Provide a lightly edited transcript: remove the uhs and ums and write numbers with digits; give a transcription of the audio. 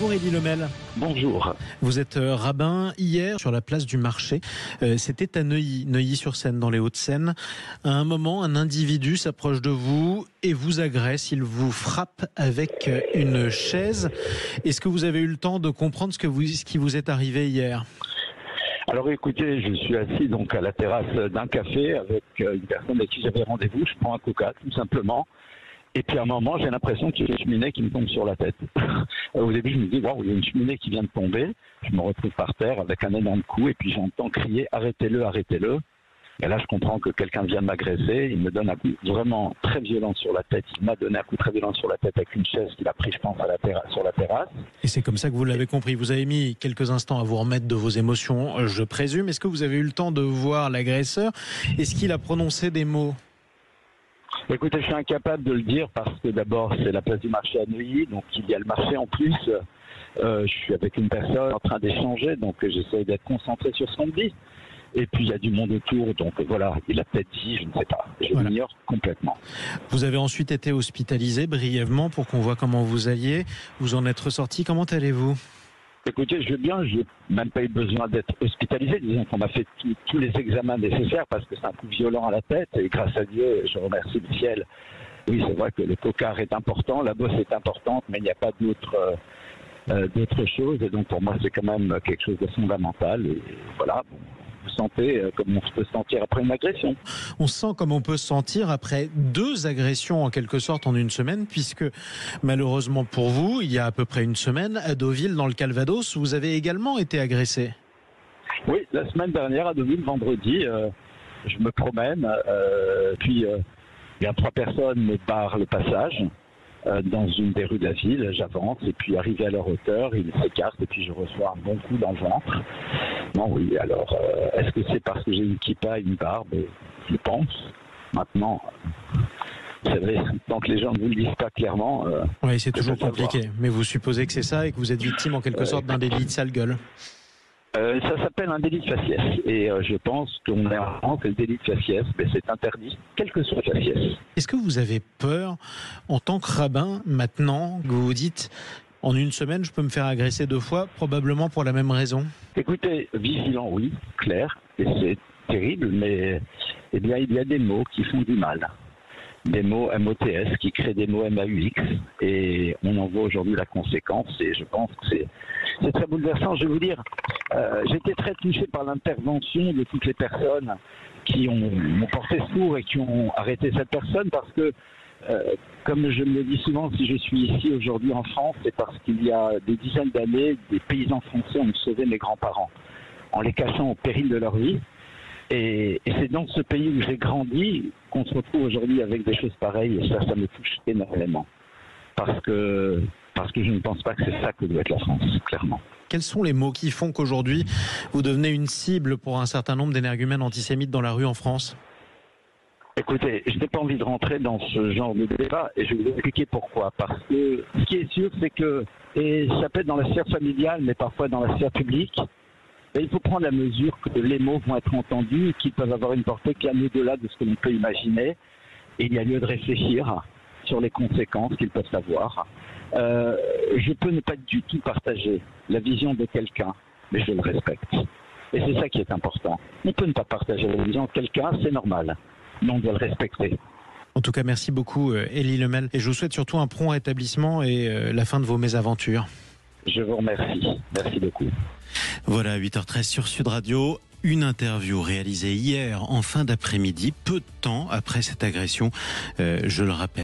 Bonjour Élie Lemel. Bonjour. Vous êtes rabbin. Hier, sur la place du marché, c'était à Neuilly-sur-Seine, dans les Hauts-de-Seine. À un moment, un individu s'approche de vous et vous agresse. Il vous frappe avec une chaise. Est-ce que vous avez eu le temps de comprendre ce qui vous est arrivé hier ? Alors écoutez, je suis assis donc à la terrasse d'un café avec une personne avec qui j'avais rendez-vous. Je prends un coca, tout simplement. Et puis à un moment, j'ai l'impression qu'il y a une cheminée qui me tombe sur la tête. Au début, je me dis, waouh, il y a une cheminée qui vient de tomber. Je me retrouve par terre avec un énorme coup et puis j'entends crier, arrêtez-le, arrêtez-le. Et là, je comprends que quelqu'un vient de m'agresser. Il me donne un coup vraiment très violent sur la tête. Il m'a donné un coup très violent sur la tête avec une chaise qu'il a pris, je pense, sur la terrasse. Et c'est comme ça que vous l'avez compris. Vous avez mis quelques instants à vous remettre de vos émotions, je présume. Est-ce que vous avez eu le temps de voir l'agresseur ? Est-ce qu'il a prononcé des mots ? Écoutez, je suis incapable de le dire parce que d'abord, c'est la place du marché à Neuilly, donc il y a le marché en plus. Je suis avec une personne en train d'échanger, donc j'essaie d'être concentré sur ce qu'on me dit. Et puis il y a du monde autour, donc voilà, il a peut-être dit, je ne sais pas, je l'ignore complètement. Vous avez ensuite été hospitalisé brièvement pour qu'on voit comment vous alliez. Vous en êtes ressorti, comment allez-vous ? Écoutez, je vais bien, je n'ai même pas eu besoin d'être hospitalisé. Disons qu'on m'a fait tous les examens nécessaires parce que c'est un coup violent à la tête. Et grâce à Dieu, je remercie le ciel. Oui, c'est vrai que le cocard est important, la bosse est importante, mais il n'y a pas d'autre chose. Et donc pour moi, c'est quand même quelque chose de fondamental. Et voilà, vous sentez comme on peut se sentir après une agression. On se sent comme on peut se sentir après 2 agressions en quelque sorte en une semaine, puisque malheureusement pour vous, il y a à peu près une semaine, à Deauville, dans le Calvados, vous avez également été agressé. Oui, la semaine dernière à Deauville, vendredi, je me promène, puis il y a 3 personnes me barrent le passage dans une des rues de la ville. J'avance et puis arrivé à leur hauteur, ils s'écartent et puis je reçois un bon coup dans le ventre. Non, oui, alors, est-ce que c'est parce que j'ai une kippa et une barbe ? Je pense. Maintenant, c'est vrai, tant que les gens ne vous le disent pas clairement... oui, c'est toujours compliqué. Mais vous supposez que c'est ça et que vous êtes victime en quelque sorte d'un délit de sale gueule ? Ça s'appelle un délit de faciès. Et je pense qu'on est en France, le délit de faciès, mais c'est interdit, quel que soit le faciès. Est-ce que vous avez peur, en tant que rabbin, maintenant, que vous vous dites... En une semaine, je peux me faire agresser 2 fois, probablement pour la même raison. Écoutez, vigilant, oui, clair, et c'est terrible, mais eh bien, il y a des mots qui font du mal. Des mots MOTS qui créent des mots MAUX, et on en voit aujourd'hui la conséquence, et je pense que c'est très bouleversant. Je vais vous dire, j'étais très touché par l'intervention de toutes les personnes qui m'ont porté secours et qui ont arrêté cette personne, parce que comme je me le dis souvent, si je suis ici aujourd'hui en France, c'est parce qu'il y a des dizaines d'années, des paysans français ont sauvé mes grands-parents en les cachant au péril de leur vie. Et c'est dans ce pays où j'ai grandi qu'on se retrouve aujourd'hui avec des choses pareilles. Et ça me touche énormément. Parce que je ne pense pas que c'est ça que doit être la France, clairement. Quels sont les mots qui font qu'aujourd'hui, vous devenez une cible pour un certain nombre d'énergumènes antisémites dans la rue en France ? Écoutez, je n'ai pas envie de rentrer dans ce genre de débat et je vais vous expliquer pourquoi. Parce que ce qui est sûr, c'est que, et ça peut être dans la sphère familiale, mais parfois dans la sphère publique, il faut prendre la mesure que les mots vont être entendus et qu'ils peuvent avoir une portée bien au-delà de ce que l'on peut imaginer. Et il y a lieu de réfléchir sur les conséquences qu'ils peuvent avoir. Je peux ne pas du tout partager la vision de quelqu'un, mais je le respecte. Et c'est ça qui est important. On peut ne pas partager la vision de quelqu'un, c'est normal. Mais on doit le respecter. En tout cas, merci beaucoup Élie Lemel. Et je vous souhaite surtout un prompt rétablissement et la fin de vos mésaventures. Je vous remercie. Merci beaucoup. Voilà, 8h13 sur Sud Radio. Une interview réalisée hier en fin d'après-midi, peu de temps après cette agression, je le rappelle.